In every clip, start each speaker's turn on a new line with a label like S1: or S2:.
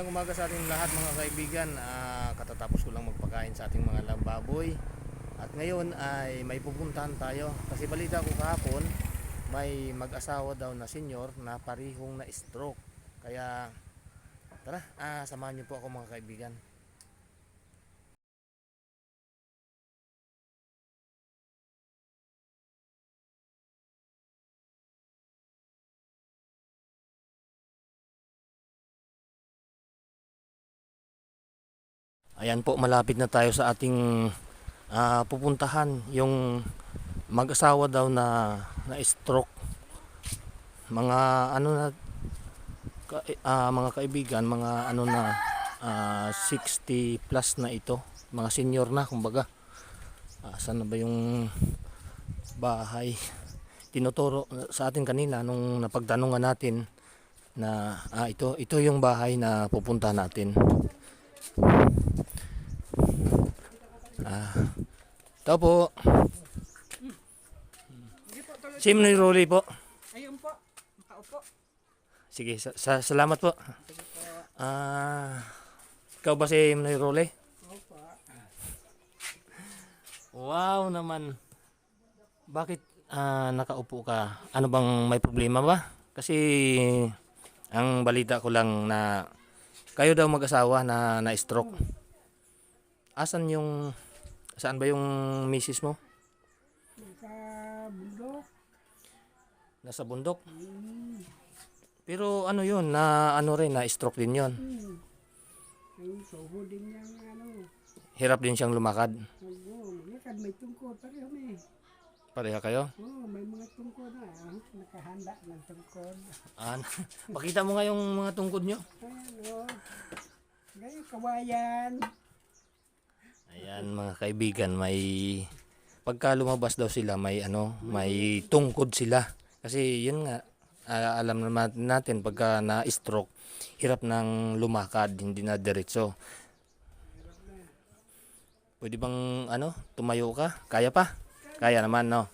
S1: Magandang umaga sa ating lahat mga kaibigan. Katatapos ko lang magpakain sa ating mga lambaboy. At ngayon ay may pupuntahan tayo. Kasi balita ko kahapon, may mag-asawa daw na senyor na parihong na stroke. Kaya tara, samahan niyo po ako mga kaibigan. Ayan po, malapit na tayo sa ating pupuntahan. Yung mag-asawa daw na stroke. Mga ano na mga kaibigan, mga ano na 60 plus na ito, mga senior na kumbaga. Saan na ba yung bahay? Tinuturo sa atin kanina nung napagtanungan natin na ito yung bahay na pupunta natin. Ito po. Sim ni Rolly po.
S2: Ayun po, makaupo.
S1: Sige, salamat po. Ikaw ba si Mnoy Rolly?
S2: Opo.
S1: Wow naman. Bakit nakaupo ka? Ano bang may problema ba? Kasi ang balita ko lang na kayo daw mag-asawa na na-stroke. Saan ba yung misis mo?
S2: Sa bundok.
S1: Nasa bundok. Pero ano yun, na ano rin, na-stroke din yun.
S2: Ang soho din niyang
S1: Hirap din siyang lumakad.
S2: maglakad may tungkod. Pareho may.
S1: Pareha kayo?
S2: May mga tungkod na. Nakahanda ng tungkod.
S1: Pakita mo nga yung mga tungkod nyo.
S2: Ayan Ngayon, kawayan.
S1: Ayan mga kaibigan, pagka lumabas daw sila may tungkod sila. Kasi yun nga, alam naman natin pagka na-stroke, hirap nang lumakad, hindi na diretso. Pwede bang tumayo ka? Kaya pa? Kaya naman, no?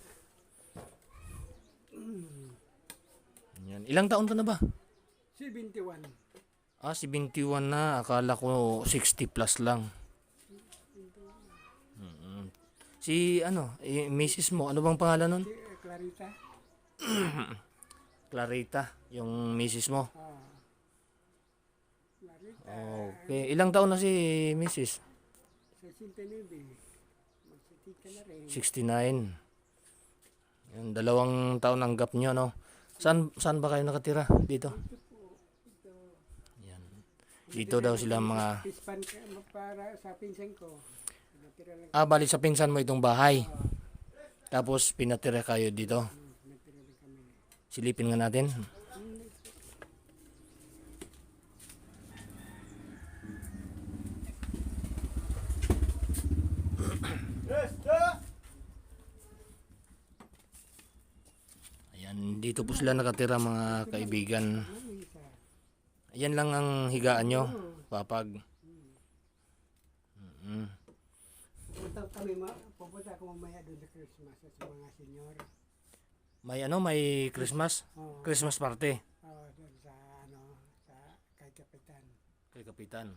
S1: Yan. Ilang taon ka na ba?
S2: 71.
S1: 71 na. Akala ko 60 plus lang. Si misis mo, ano bang pangalan nun?
S2: Clarita.
S1: Clarita, yung misis mo.
S2: Clarita.
S1: Okay. Ilang taon na si misis?
S2: 69. Magsitika na rin.
S1: 69. Yan, 2 taon ang gap nyo, no? Saan ba kayo nakatira? Dito? Yan. Dito daw sila mga...
S2: Pispan para sa pinsan ko. Natira lang.
S1: Bali sa pinsan mo itong bahay. Tapos pinatira kayo dito.
S2: Natira lang kami.
S1: Silipin nga natin. Ayan, dito po sila nakatira mga kaibigan. Ayan lang ang higaan nyo, papag.
S2: Pupunta ako mamaya doon sa Christmas sa mga senior.
S1: May Christmas? Christmas party.
S2: Doon sa sa kay Kapitan.
S1: Kay Kapitan.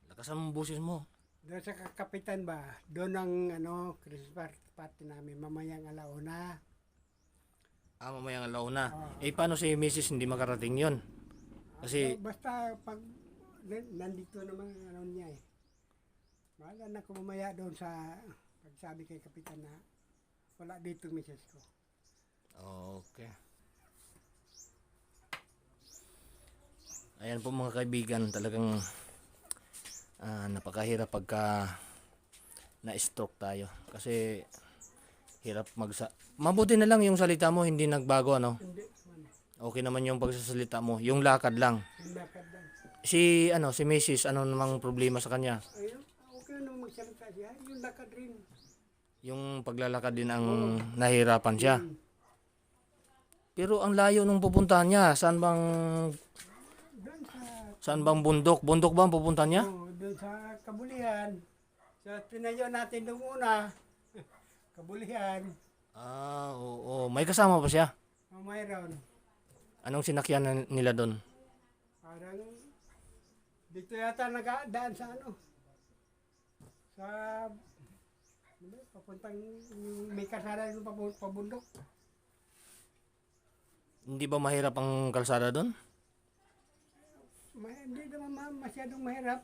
S1: Lakasan mo boses mo.
S2: Doon sa Kapitan ba? Doon ang Christmas party namin mamayang alauna.
S1: Mamayang alauna. Paano si Mrs. hindi makarating yon? Kasi
S2: Basta pag nandito naman niya eh. Wala na ko mamaya doon sa pagsabi kay Kapitan na wala dito misis ko.
S1: okay. Ayan po mga kaibigan, talagang napakahirap pagka na-stroke tayo. Kasi hirap mabuti na lang yung salita mo hindi nagbago, ano?
S2: Hindi.
S1: Okay naman yung pagsasalita mo, yung lakad lang.
S2: Yung lakad lang.
S1: Si Mrs. ano namang problema sa kanya?
S2: Ayun, okay nung magsalita siya. Yung lakad rin.
S1: Yung paglalakad din ang nahirapan siya. Pero ang layo nung pupuntahan niya, saan
S2: Doon
S1: bang bundok? Bundok ba ang pupuntahan niya?
S2: doon sa Kabulihan. Sa tinayo natin doon una. Kabulihan.
S1: Oo. May kasama pa siya?
S2: Mayroon.
S1: Anong sinakyan nila doon?
S2: Parang Dito yata nagadaan sa ano? Sa ano ba, papuntang may kasada yung pabundok.
S1: Hindi ba mahirap ang kalsada doon?
S2: Hindi naman masyadong mahirap.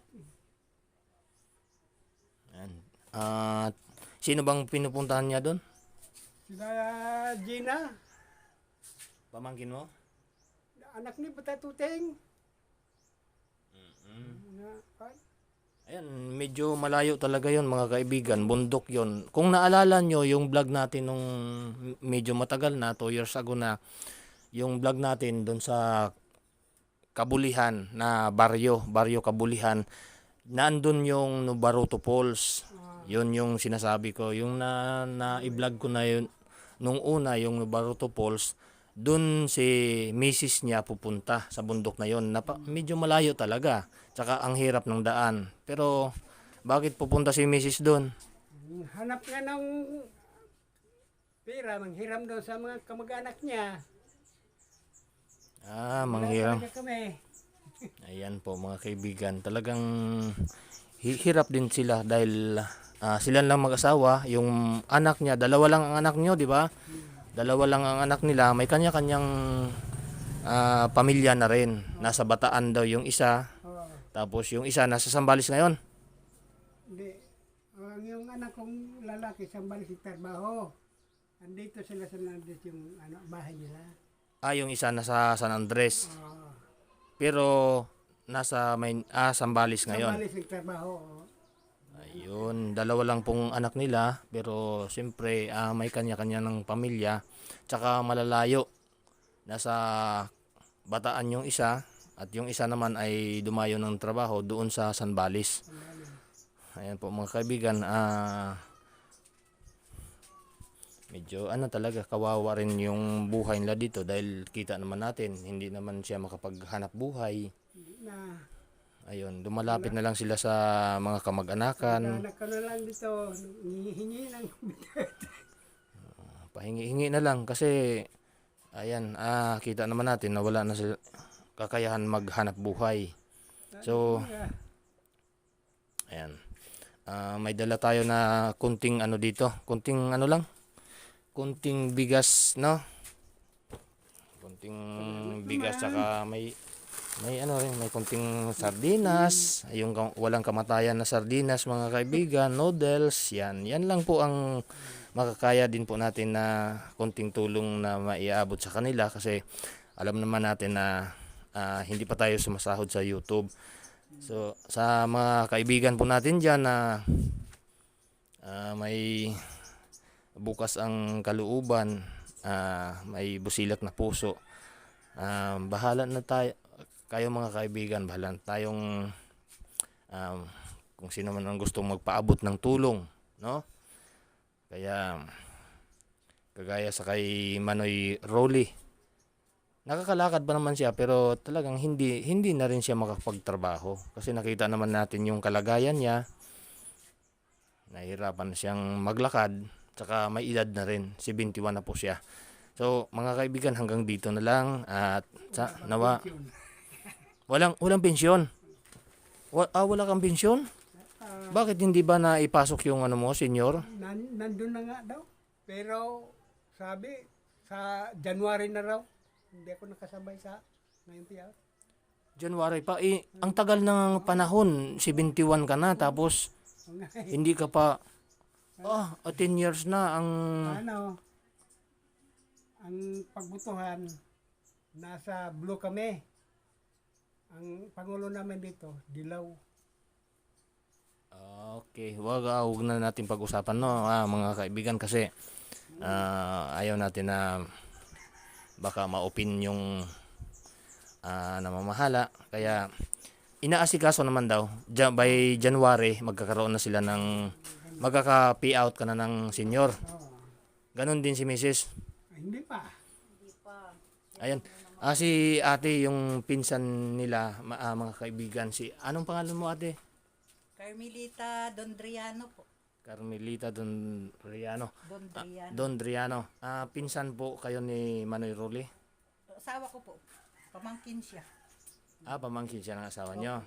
S1: Ayan. At sino bang pinupuntahan niya doon?
S2: Sila Gina,
S1: Pamangkin mo?
S2: anak ni Patatuting.
S1: Ayan, medyo malayo talaga yon mga kaibigan, bundok yon. Kung naalala nyo yung vlog natin nung medyo matagal na, 2 years ago na, yung vlog natin doon sa Kabulihan na baryo Kabulihan, nandun yung Baruto Falls. Yun yung sinasabi ko, yung i-vlog ko na yun, nung una yung Baruto Falls, dun si misis niya pupunta sa bundok na yon. Medyo malayo talaga. Tsaka ang hirap ng daan. Pero bakit pupunta si misis doon?
S2: Hanap nga ng pera, manghiram doon sa mga kamag-anak niya.
S1: Manghiram.
S2: Talaga kami.
S1: Ayan po mga kaibigan. Talagang hirap din sila dahil sila lang mag-asawa. Yung anak niya, dalawa lang ang anak niyo, di ba? Dalawa lang ang anak nila. May kanya-kanyang pamilya na rin. Nasa Bataan daw yung isa.
S2: Oo.
S1: Tapos yung isa nasa Sambales ngayon.
S2: Hindi. Ang yung anak kong lalaki, sambal si trabaho. Andito sila sa nandito yung bahay nila.
S1: Yung isa nasa San Andres.
S2: Oo.
S1: Pero nasa Sambales ngayon.
S2: Sambal si trabaho. Oo.
S1: Ayun, dalawa lang pong anak nila. Pero siyempre may kanya-kanya ng pamilya. Tsaka malalayo. Nasa Bataan yung isa. At yung isa naman ay dumayo ng trabaho doon sa Sambales. Ayan po mga kaibigan. Medyo talaga kawawa rin yung buhay nila dito dahil kita naman natin hindi naman siya makapaghanap buhay.
S2: Na,
S1: Ayun, lumalapit na lang sila sa mga kamag-anakan.
S2: anak ko na lang dito, hingi lang.
S1: Pahingi-hingi na lang kasi ayan, kita naman natin na wala na sila kakayahan maghanap buhay. So, ayan. May dala tayo na kunting dito, kunting lang. Kunting bigas, no? Kunting bigas saka may rin, may kunting sardinas, yung walang kamatayan na sardinas mga kaibigan, noodles, yan lang po ang makakaya din po natin na kunting tulong na maiabot sa kanila kasi alam naman natin na hindi pa tayo sumasahod sa YouTube. So sa mga kaibigan po natin dyan na may bukas ang kalooban, may busilak na puso, bahala na tayo. Kayo mga kaibigan, bahala tayong kung sino man ang gustong magpaabot ng tulong, no? Kaya kagaya sa kay Manoy Rolly, nakakalakad pa naman siya pero talagang hindi na rin siya makapagtrabaho kasi nakita naman natin yung kalagayan niya. Nahihirapan siyang maglakad, tsaka may edad na rin, 71 na po siya. So mga kaibigan, hanggang dito na lang at nawa walang pensyon. Wala kang pensyon? Bakit hindi ba na ipasok yung mo, senior?
S2: Nandun na nga daw. Pero sabi, sa January na raw. Hindi ako nakasabay sa ngayon piya.
S1: January pa. Ang tagal ng panahon, 71 ka na tapos hindi ka pa 10 years na ang
S2: ang pagbutuhan nasa Blue kami. Ang pangulo namin dito, Dilaw.
S1: Okay, wag na natin pag-usapan mga kaibigan kasi ayaw natin na baka ma-open yung namamahala. Kaya inaasikaso naman daw by January magkakaroon na sila ng magkaka-pay out ka na ng senior. Ganon din si Mrs.
S2: Hindi pa.
S1: Ayan. Si ate yung pinsan nila mga kaibigan. Anong pangalan mo ate?
S3: Carmelita Dondriano po.
S1: Carmelita Dondriano.
S3: Dondriano.
S1: Dondriano. Pinsan po kayo ni Manoy Rolly?
S3: Asawa ko po. Pamangkin siya.
S1: Pamangkin siya ng asawa nyo.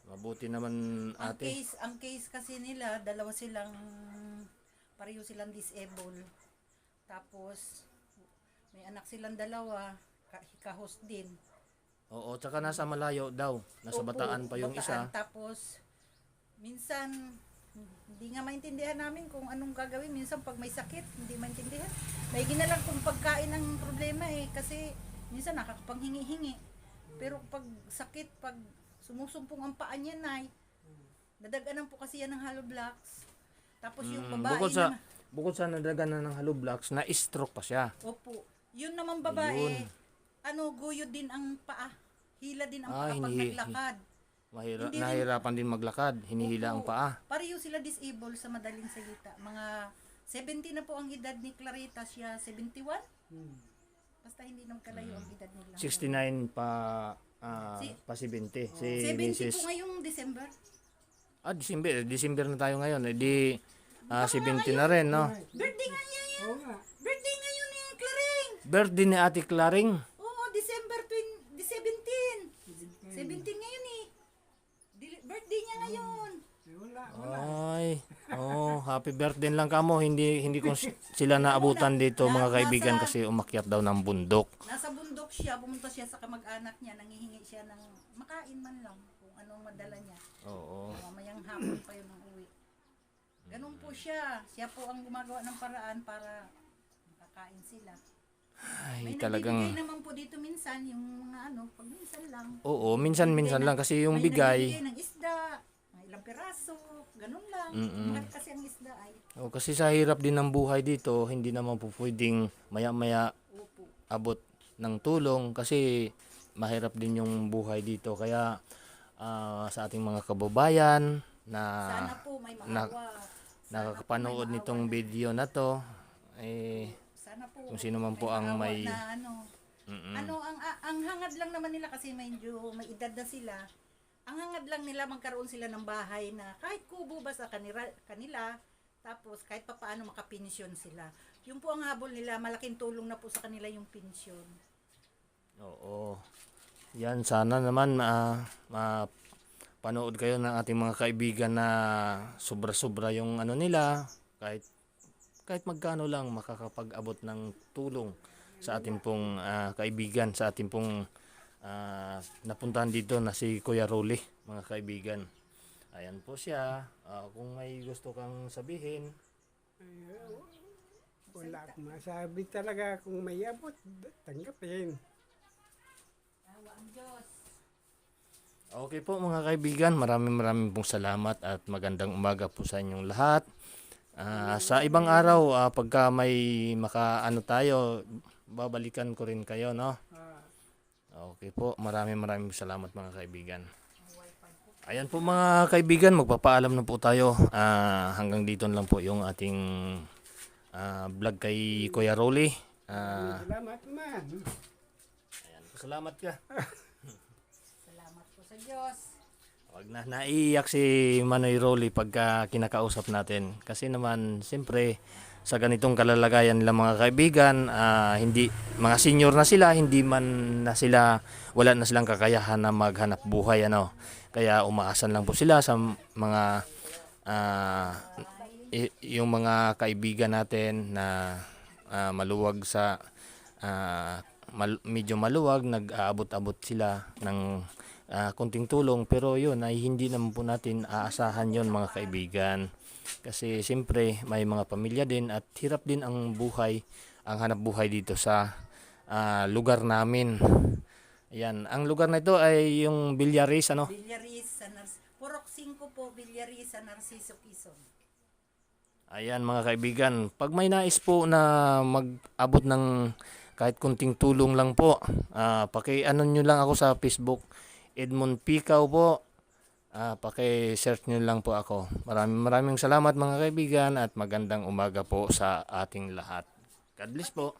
S1: Mabuti naman ate.
S3: Ang case kasi nila, pareho silang disabled. Tapos, may anak silang dalawa, hikahos din.
S1: Oo, tsaka nasa malayo daw. Nasa
S3: Opo,
S1: Bataan pa yung
S3: Bataan.
S1: isa.
S3: Tapos, minsan, hindi nga maintindihan namin kung anong gagawin. Minsan, pag may sakit, hindi maintindihan. May ginalang kung pagkain ang problema kasi minsan nakakapanghingi-hingi. Pero pag sakit, pag sumusumpong ang paa niya, dadaganan po kasi yan ng hollow blocks. Tapos yung babae
S1: Bukod sa nadaganan ng hollow blocks, na-stroke pa siya.
S3: opo, yun naman babae,
S1: Ayun.
S3: guyod din ang paa. Hila din ang
S1: Ah,
S3: paa pag naglakad. Hindi rin-
S1: Nahirapan din maglakad, hinihila ang
S3: Opo.
S1: paa.
S3: Pareho sila disabled sa madaling salita. Mga 70 na po ang edad ni Clarita, siya 71. Basta hindi naman kalayo ang edad nila.
S1: 69 pa si 20. Si
S3: 70
S1: Mrs.
S3: po ngayong December.
S1: December na tayo ngayon. Di 70 na rin, no?
S3: Birthday nga niya yan.
S2: Oo nga.
S3: Birthday ngayon ni Claring.
S1: Birthday ni Ate Claring.
S3: Oo, December 17. 17 ngayon eh. Birthday niya ngayon.
S2: Wala.
S1: Ay, happy birthday lang kamo. Hindi ko sila naabutan dito mga kaibigan kasi umakyat daw ng bundok.
S3: Nasa bundok siya, pumunta siya sa kamag-anak niya, nangihingi siya ng makain man lang kung anong madala niya.
S1: Oo.
S3: Mamayang hapon pa yun ang uwi. Ganun po siya. Siya po ang gumagawa ng paraan para makakain sila.
S1: Ay,
S3: May
S1: talagang
S3: nagbibigay naman po dito minsan, yung mga pag minsan lang.
S1: oo, minsan lang kasi yung
S3: May
S1: bigay.
S3: nagbibigay ng isda, mga ilang piraso, ganun lang. Mahal kasi ang isda ay.
S1: Oh, kasi sa hirap din ng buhay dito, hindi naman po pwedeng maya-maya
S3: Opo.
S1: abot ng tulong kasi mahirap din yung buhay dito. Kaya sa ating mga kababayan na
S3: Sana po may maawa.
S1: nakakapanood nitong video na to,
S3: Sana po.
S1: kung sino man po ang
S3: maawa
S1: may
S3: na ang hangad lang naman nila kasi medyo may edad na sila. Ang hangad lang nila magkaroon sila ng bahay na kahit kubo ba sa kanila tapos kahit papaano makapensyon sila. Yun po ang habol nila, malaking tulong na po sa kanila yung pensyon.
S1: Oo. Yan, sana naman panood kayo ng ating mga kaibigan na sobra-sobra yung nila, kahit magkano lang makakapag-abot ng tulong sa ating pong kaibigan, sa ating pong napuntahan dito na si Kuya Rolly, mga kaibigan. Ayan po siya. Kung may gusto kang sabihin,
S2: Wala akong masabi talaga kung may abot, tanggapin.
S3: Awa ang Diyos.
S1: okay po mga kaibigan, maraming pong salamat at magandang umaga po sa inyong lahat. Sa ibang araw, pagka may makaano tayo, babalikan ko rin kayo, no? Okay po, maraming salamat mga kaibigan. Ayan po mga kaibigan, magpapaalam na po tayo. Hanggang dito lang po yung ating vlog kay Kuya Rolly.
S2: Salamat man.
S1: Ayan, salamat ka.
S3: Salamat po sa Diyos.
S1: Wag na naiiyak si Manoy Rolly pagka kinakausap natin. Kasi naman, siyempre, sa ganitong kalalagayan nila mga kaibigan, hindi, mga senior na sila, hindi man na sila, wala na silang kakayahan na maghanap buhay, Kaya umaasan lang po sila sa mga, yung mga kaibigan natin na maluwag sa, medyo maluwag, nag-aabot-abot sila ng kunting tulong, pero yun ay hindi naman po natin aasahan yon mga kaibigan kasi siyempre may mga pamilya din at hirap din ang buhay, ang hanap buhay dito sa lugar namin. Ayan, ang lugar na ito ay yung Villaris,
S3: Villaris sa Purok 5 po, Villaris sa Narciso, Quezon.
S1: Ayan mga kaibigan, pag may nais po na mag-abot ng kahit kunting tulong lang po, paki-ano nyo lang ako sa Facebook, Edmond Picaw po. Paki-search nyo lang po ako. Maraming salamat mga kaibigan at magandang umaga po sa ating lahat. God bless po.